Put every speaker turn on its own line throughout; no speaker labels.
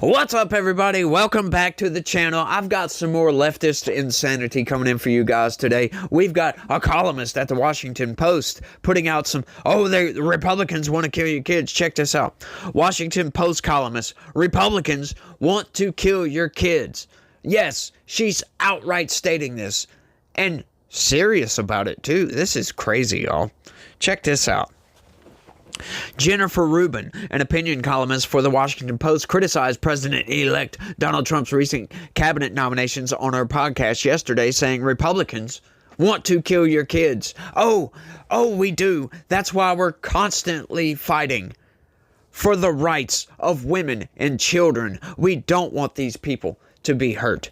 What's up, everybody? Welcome back to the channel. I've got some more leftist insanity coming in for you guys today. We've got a columnist at the Washington Post putting out some, the Republicans want to kill your kids. Check this out. Washington Post columnist, Republicans want to kill your kids. Yes, she's outright stating this and serious about it too. This is crazy, y'all. Check this out. Jennifer Rubin, an opinion columnist for the Washington Post, criticized President-elect Donald Trump's recent cabinet nominations on her podcast yesterday, saying Republicans want to kill your kids. Oh, we do. That's why we're constantly fighting for the rights of women and children. We don't want these people to be hurt.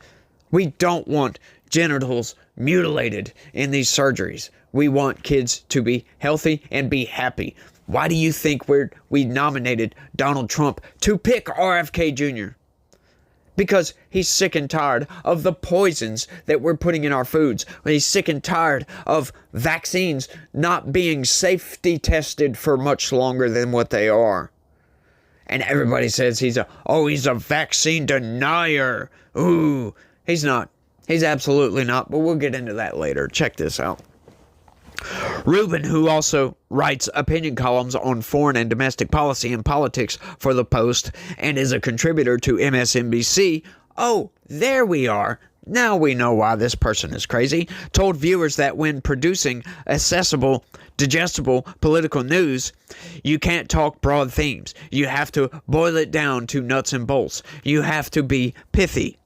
We don't want genitals mutilated in these surgeries. We want kids to be healthy and be happy. Why do you think we nominated Donald Trump to pick RFK Jr.? Because he's sick and tired of the poisons that we're putting in our foods. He's sick and tired of vaccines not being safety tested for much longer than what they are. And everybody says he's a vaccine denier. Ooh, he's not. He's absolutely not, but we'll get into that later. Check this out. Rubin, who also writes opinion columns on foreign and domestic policy and politics for the Post and is a contributor to MSNBC, there we are. Now we know why this person is crazy, told viewers that when producing accessible, digestible political news, you can't talk broad themes. You have to boil it down to nuts and bolts. You have to be pithy.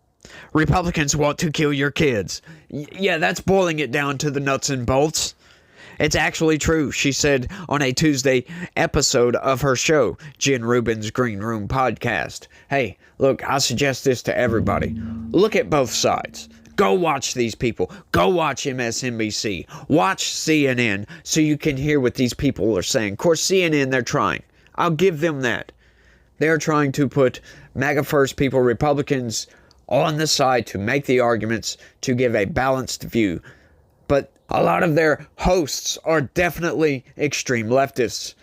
Republicans want to kill your kids. Yeah, that's boiling it down to the nuts and bolts. It's actually true, she said on a Tuesday episode of her show, Jen Rubin's Green Room podcast. Hey, look, I suggest this to everybody. Look at both sides. Go watch these people. Go watch MSNBC. Watch CNN so you can hear what these people are saying. Of course, CNN, they're trying. I'll give them that. They're trying to put MAGA First people, Republicans, on the side to make the arguments to give a balanced view. But a lot of their hosts are definitely extreme leftists.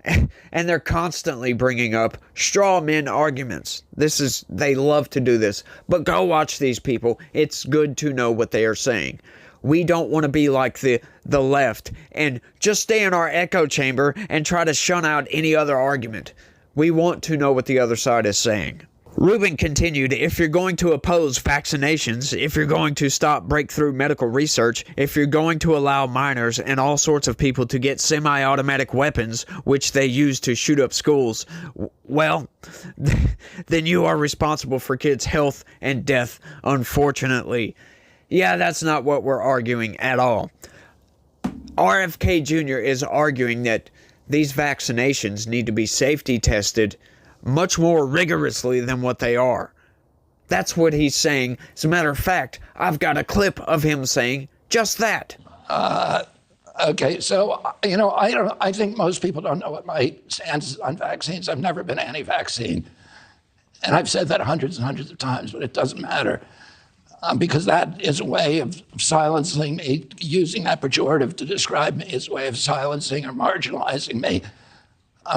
And they're constantly bringing up straw man arguments. They love to do this. But go watch these people. It's good to know what they are saying. We don't want to be like the left and just stay in our echo chamber and try to shun out any other argument. We want to know what the other side is saying. Rubin continued, if you're going to oppose vaccinations, if you're going to stop breakthrough medical research, if you're going to allow minors and all sorts of people to get semi-automatic weapons, which they use to shoot up schools, well, then you are responsible for kids' health and death, unfortunately. Yeah, that's not what we're arguing at all. RFK Jr. is arguing that these vaccinations need to be safety tested much more rigorously than what they are. That's what he's saying. As a matter of fact, I've got a clip of him saying just that.
Okay, so, I think most people don't know what my stance is on vaccines. I've never been anti-vaccine. And I've said that hundreds and hundreds of times, but it doesn't matter. Because that is a way of silencing me. Using that pejorative to describe me is a way of silencing or marginalizing me.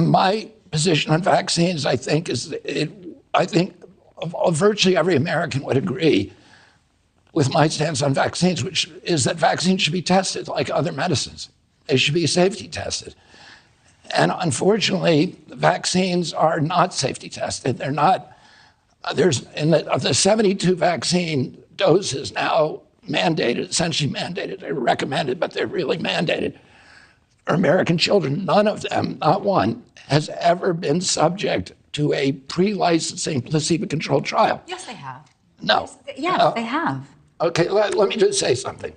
My position on vaccines, I think, virtually every American would agree with my stance on vaccines, which is that vaccines should be tested like other medicines. They should be safety tested. And unfortunately, the vaccines are not safety tested. They're not. Of the 72 vaccine doses now mandated, essentially mandated, they're recommended, but they're really mandated, are American children. None of them, not one, has ever been subject to a pre-licensing placebo-controlled trial.
Yes, they have.
No.
Yes, they have.
Okay, let me just say something.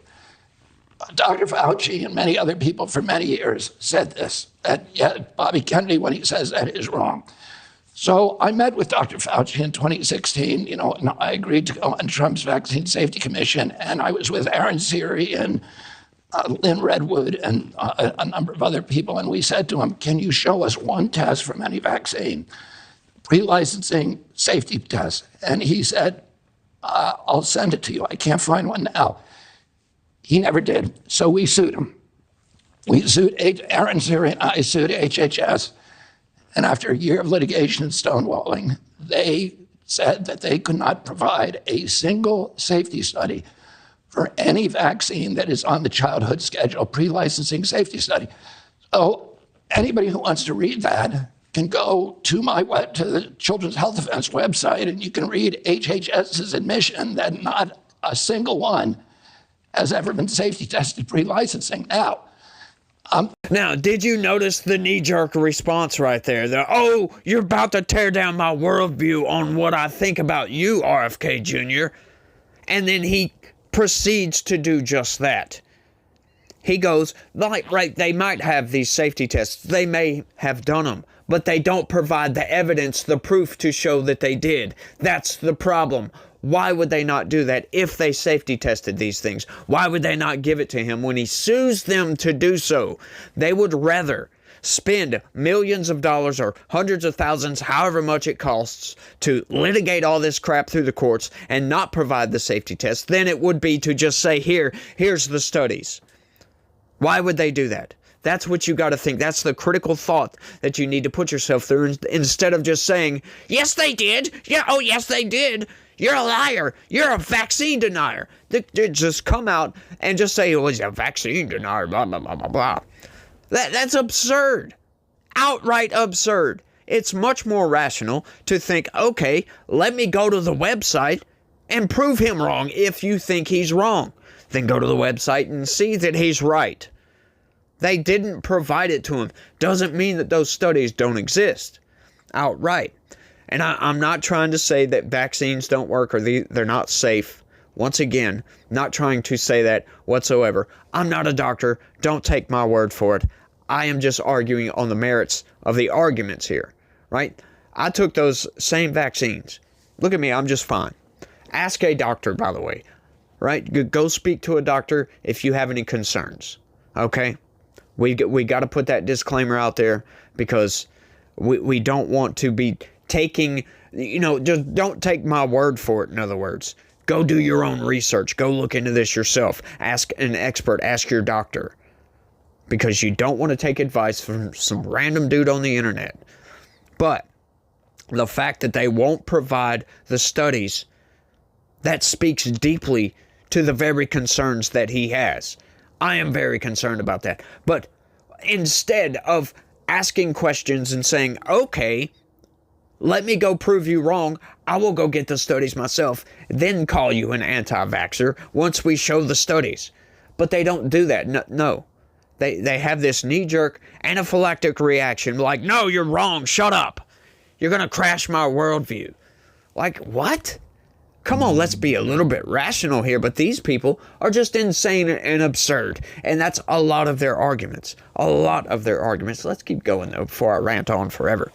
Dr. Fauci and many other people for many years said this, that Bobby Kennedy, when he says that, is wrong. So I met with Dr. Fauci in 2016, and I agreed to go on Trump's Vaccine Safety Commission, and I was with Aaron Siri and Lynn Redwood and a number of other people, and we said to him, can you show us one test from any vaccine, pre-licensing safety test? And he said, I'll send it to you. I can't find one now. He never did, so we sued him. We sued, Aaron Siri and I sued HHS, and after a year of litigation and stonewalling, they said that they could not provide a single safety study for any vaccine that is on the childhood schedule, pre-licensing safety study. So anybody who wants to read that can go to to the Children's Health Defense website, and you can read HHS's admission that not a single one has ever been safety tested pre-licensing.
Now, did you notice the knee-jerk response right there? Oh, you're about to tear down my worldview on what I think about you, RFK Jr. And then he proceeds to do just that. He goes, right, they might have these safety tests. They may have done them, but they don't provide the evidence, the proof to show that they did. That's the problem. Why would they not do that if they safety tested these things? Why would they not give it to him when he sues them to do so? They would rather spend millions of dollars or hundreds of thousands, however much it costs, to litigate all this crap through the courts and not provide the safety test than it would be to just say, here's the studies. Why would they do that? That's what you got to think. That's the critical thought that you need to put yourself through instead of just saying, yes, they did. Yeah, oh, yes, they did. You're a liar. You're a vaccine denier. Just come out and just say, well, he's a vaccine denier, blah, blah, blah, blah, blah. That's absurd. Outright absurd. It's much more rational to think, okay, let me go to the website and prove him wrong if you think he's wrong. Then go to the website and see that he's right. They didn't provide it to him. Doesn't mean that those studies don't exist outright. And I'm not trying to say that vaccines don't work or they're not safe. Once again, not trying to say that whatsoever. I'm not a doctor. Don't take my word for it. I am just arguing on the merits of the arguments here, right? I took those same vaccines. Look at me. I'm just fine. Ask a doctor, by the way, right? Go speak to a doctor if you have any concerns, okay? We got to put that disclaimer out there because we don't want to be taking, just don't take my word for it, in other words. Go do your own research. Go look into this yourself. Ask an expert. Ask your doctor. Because you don't want to take advice from some random dude on the internet. But the fact that they won't provide the studies, that speaks deeply to the very concerns that he has. I am very concerned about that. But instead of asking questions and saying, okay, let me go prove you wrong, I will go get the studies myself, then call you an anti-vaxxer once we show the studies. But they don't do that. No. They have this knee-jerk anaphylactic reaction like, no, you're wrong, shut up. You're going to crash my worldview. Like, what? Come on, let's be a little bit rational here, but these people are just insane and absurd. And that's a lot of their arguments. A lot of their arguments. Let's keep going, though, before I rant on forever.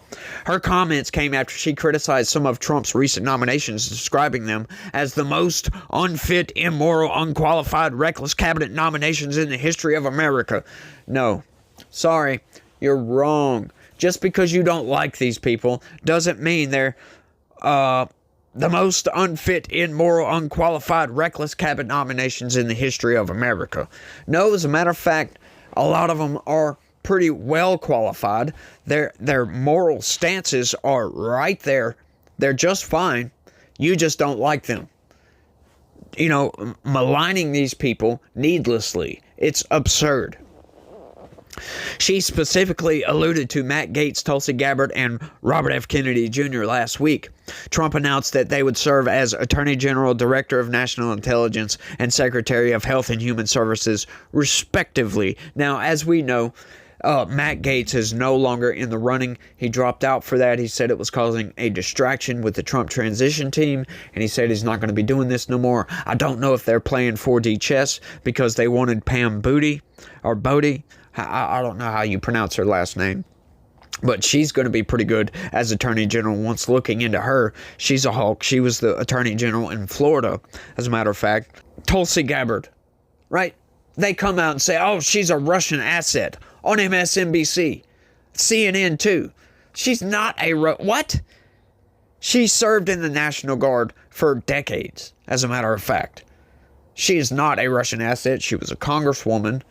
Her comments came after she criticized some of Trump's recent nominations, describing them as the most unfit, immoral, unqualified, reckless cabinet nominations in the history of America. No. Sorry. You're wrong. Just because you don't like these people doesn't mean they're, the most unfit, immoral, unqualified, reckless cabinet nominations in the history of America. No, as a matter of fact, a lot of them are pretty well qualified. Their moral stances are right there. They're just fine. You just don't like them. Maligning these people needlessly. It's absurd. She specifically alluded to Matt Gaetz, Tulsi Gabbard, and Robert F. Kennedy Jr. last week. Trump announced that they would serve as Attorney General, Director of National Intelligence, and Secretary of Health and Human Services, respectively. Now, as we know, Matt Gaetz is no longer in the running. He dropped out for that. He said it was causing a distraction with the Trump transition team, and he said he's not going to be doing this no more. I don't know if they're playing 4D chess because they wanted Pam Bodie. I don't know how you pronounce her last name, but she's going to be pretty good as Attorney General. Once looking into her, she's a hulk. She was the Attorney General in Florida, as a matter of fact. Tulsi Gabbard, right? They come out and say, oh, she's a Russian asset on MSNBC, CNN too. She's not a what? She served in the National Guard for decades, as a matter of fact. She is not a Russian asset. She was a congresswoman.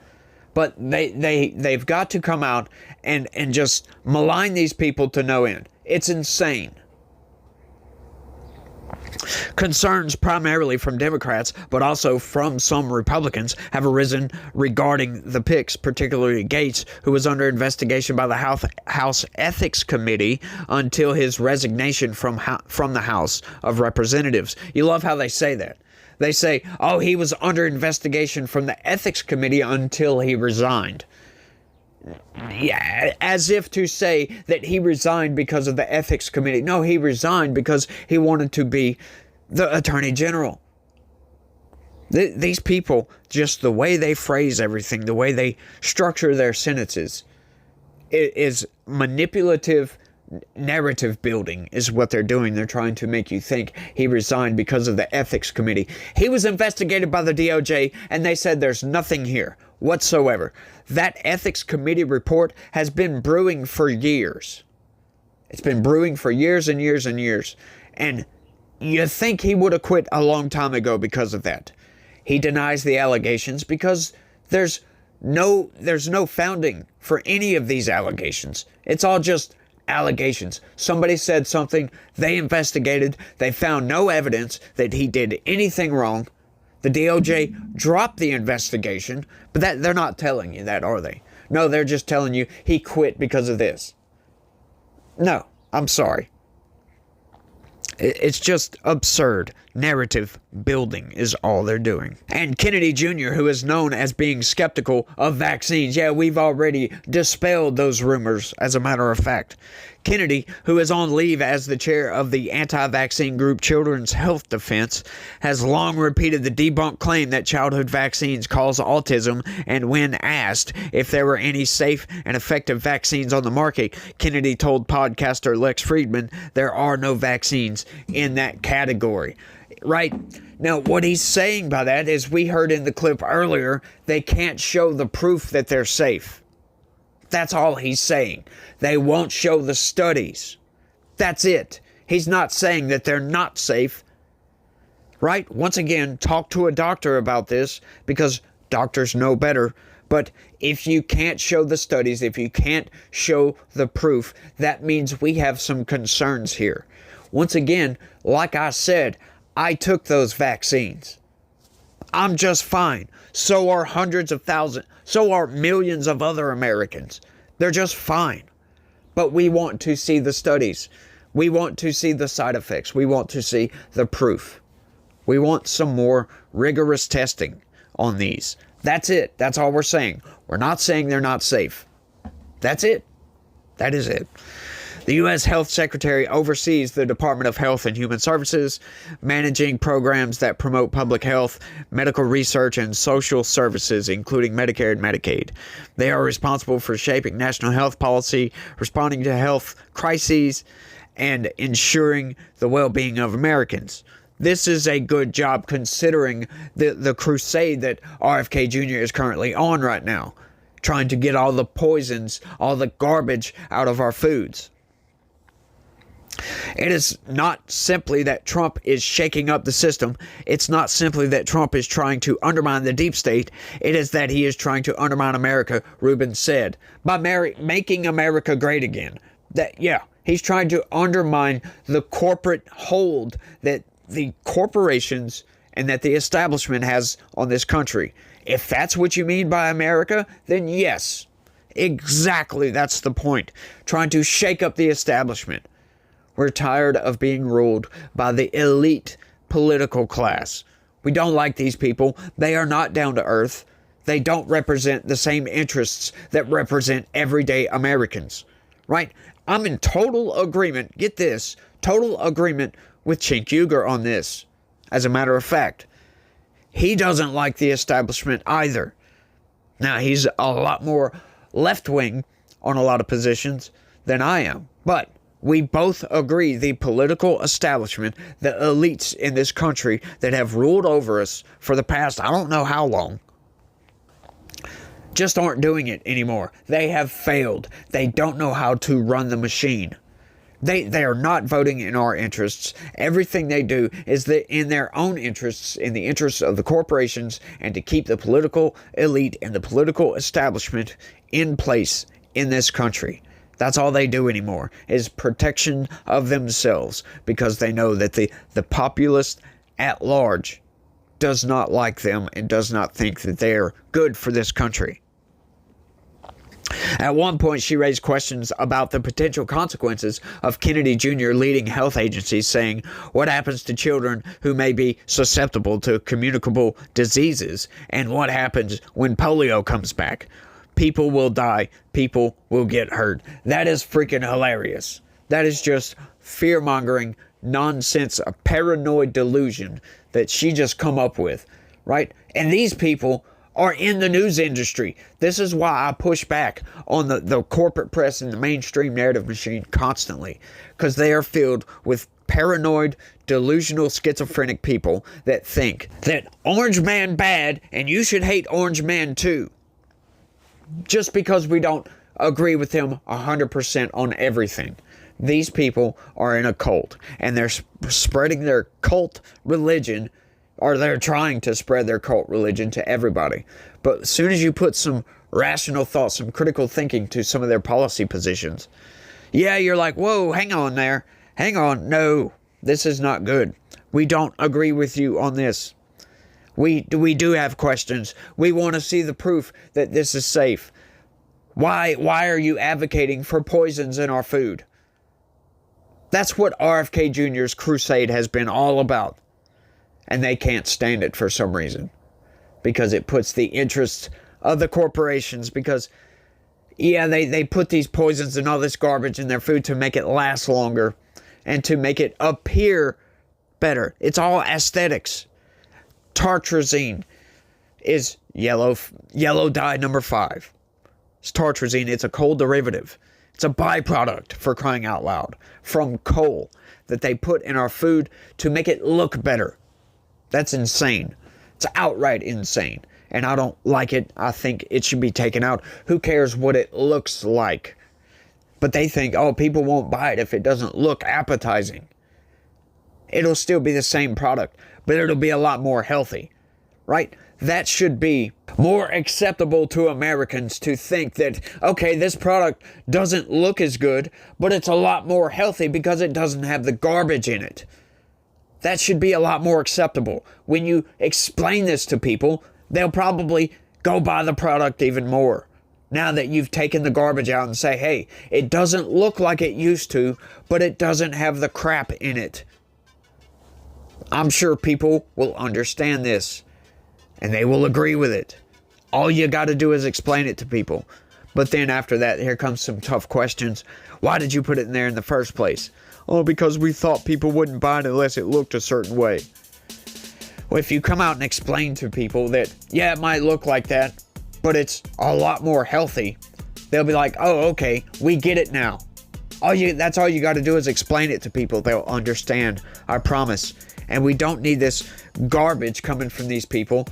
But they've got to come out and just malign these people to no end. It's insane. Concerns primarily from Democrats, but also from some Republicans, have arisen regarding the picks, particularly Gates, who was under investigation by the House Ethics Committee until his resignation from the House of Representatives. You love how they say that. They say, oh, he was under investigation from the Ethics Committee until he resigned. Yeah, as if to say that he resigned because of the Ethics Committee. No, he resigned because he wanted to be the Attorney General. These people, just the way they phrase everything, the way they structure their sentences, it is manipulative narrative building is what they're doing. They're trying to make you think he resigned because of the Ethics Committee. He was investigated by the DOJ, and they said there's nothing here whatsoever. That Ethics Committee report has been brewing for years. It's been brewing for years and years and years. And you think he would have quit a long time ago because of that. He denies the allegations because there's no founding for any of these allegations. It's all just allegations. Somebody said something, they investigated, they found no evidence that he did anything wrong. The DOJ dropped the investigation, but they're not telling you that, are they? No, they're just telling you he quit because of this. No, I'm sorry. It's just absurd. Narrative building is all they're doing. And Kennedy Jr., who is known as being skeptical of vaccines. Yeah, we've already dispelled those rumors, as a matter of fact. Kennedy, who is on leave as the chair of the anti-vaccine group Children's Health Defense, has long repeated the debunked claim that childhood vaccines cause autism, and when asked if there were any safe and effective vaccines on the market, Kennedy told podcaster Lex Friedman there are no vaccines in that category. Right? Now, what he's saying by that is, we heard in the clip earlier, they can't show the proof that they're safe. That's all he's saying. They won't show the studies. That's it. He's not saying that they're not safe. Right? Once again, talk to a doctor about this, because doctors know better. But if you can't show the studies, if you can't show the proof, that means we have some concerns here. Once again, like I said, I took those vaccines. I'm just fine. So are hundreds of thousands. So are millions of other Americans. They're just fine. But we want to see the studies. We want to see the side effects. We want to see the proof. We want some more rigorous testing on these. That's it. That's all we're saying. We're not saying they're not safe. That's it. That is it. The U.S. Health Secretary oversees the Department of Health and Human Services, managing programs that promote public health, medical research, and social services, including Medicare and Medicaid. They are responsible for shaping national health policy, responding to health crises, and ensuring the well-being of Americans. This is a good job considering the crusade that RFK Jr. is currently on right now, trying to get all the poisons, all the garbage out of our foods. It is not simply that Trump is shaking up the system. It's not simply that Trump is trying to undermine the deep state. It is that he is trying to undermine America, Rubin said, by making America great again. He's trying to undermine the corporate hold that the corporations and that the establishment has on this country. If that's what you mean by America, then yes, exactly, that's the point. Trying to shake up the establishment. We're tired of being ruled by the elite political class. We don't like these people. They are not down to earth. They don't represent the same interests that represent everyday Americans. Right? I'm in total agreement, get this, total agreement with Cenk Uygur on this. As a matter of fact, he doesn't like the establishment either. Now, he's a lot more left-wing on a lot of positions than I am, but we both agree the political establishment, the elites in this country that have ruled over us for the past, I don't know how long, just aren't doing it anymore. They have failed. They don't know how to run the machine. They are not voting in our interests. Everything they do is in their own interests, in the interests of the corporations, and to keep the political elite and the political establishment in place in this country. That's all they do anymore, is protection of themselves, because they know that the populace at large does not like them and does not think that they're good for this country. At one point, she raised questions about the potential consequences of Kennedy Jr. leading health agencies, saying, what happens to children who may be susceptible to communicable diseases, and what happens when polio comes back? People will die. People will get hurt. That is freaking hilarious. That is just fear-mongering nonsense, a paranoid delusion that she just come up with, right? And these people are in the news industry. This is why I push back on the corporate press and the mainstream narrative machine constantly, because they are filled with paranoid, delusional, schizophrenic people that think that Orange Man bad and you should hate Orange Man too, just because we don't agree with them 100% on everything. These people are in a cult, and they're spreading their cult religion, or they're trying to spread their cult religion to everybody. But as soon as you put some rational thought, some critical thinking to some of their policy positions, yeah, you're like, whoa, hang on there. Hang on. No, this is not good. We don't agree with you on this. We do have questions. We want to see the proof that this is safe. Why are you advocating for poisons in our food? That's what RFK Jr.'s crusade has been all about. And they can't stand it for some reason, because it puts the interests of the corporations, because, yeah, they put these poisons and all this garbage in their food to make it last longer and to make it appear better. It's all aesthetics. Tartrazine is yellow dye number 5. It's tartrazine. It's a coal derivative. It's a byproduct, for crying out loud, from coal that they put in our food to make it look better. That's insane. It's outright insane. And I don't like it. I think it should be taken out. Who cares what it looks like? But they think, oh, people won't buy it if it doesn't look appetizing. It'll still be the same product, but it'll be a lot more healthy, right? That should be more acceptable to Americans, to think that, okay, this product doesn't look as good, but it's a lot more healthy because it doesn't have the garbage in it. That should be a lot more acceptable. When you explain this to people, they'll probably go buy the product even more. Now that you've taken the garbage out and say, hey, it doesn't look like it used to, but it doesn't have the crap in it. I'm sure people will understand this, and they will agree with it. All you got to do is explain it to people. But then after that, here comes some tough questions. Why did you put it in there in the first place? Oh, because we thought people wouldn't buy it unless it looked a certain way. Well, if you come out and explain to people that, yeah, it might look like that, but it's a lot more healthy, they'll be like, oh, okay, we get it now. That's all you got to do is explain it to people. They'll understand, I promise. And we don't need this garbage coming from these people,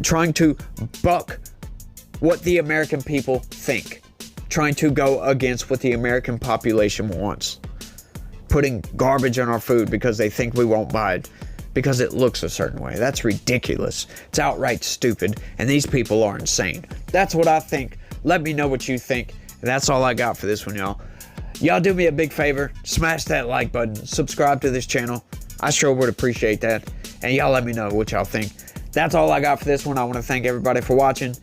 trying to buck what the American people think, trying to go against what the American population wants, putting garbage in our food because they think we won't buy it because it looks a certain way. That's ridiculous. It's outright stupid, and these people are insane. That's what I think. Let me know what you think. And that's all I got for this one, y'all. Y'all do me a big favor. Smash that like button. Subscribe to this channel. I sure would appreciate that. And y'all let me know what y'all think. That's all I got for this one. I want to thank everybody for watching.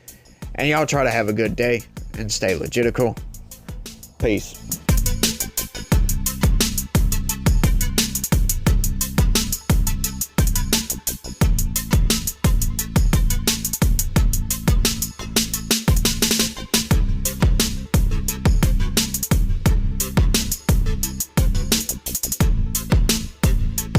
And y'all try to have a good day and stay logical. Peace.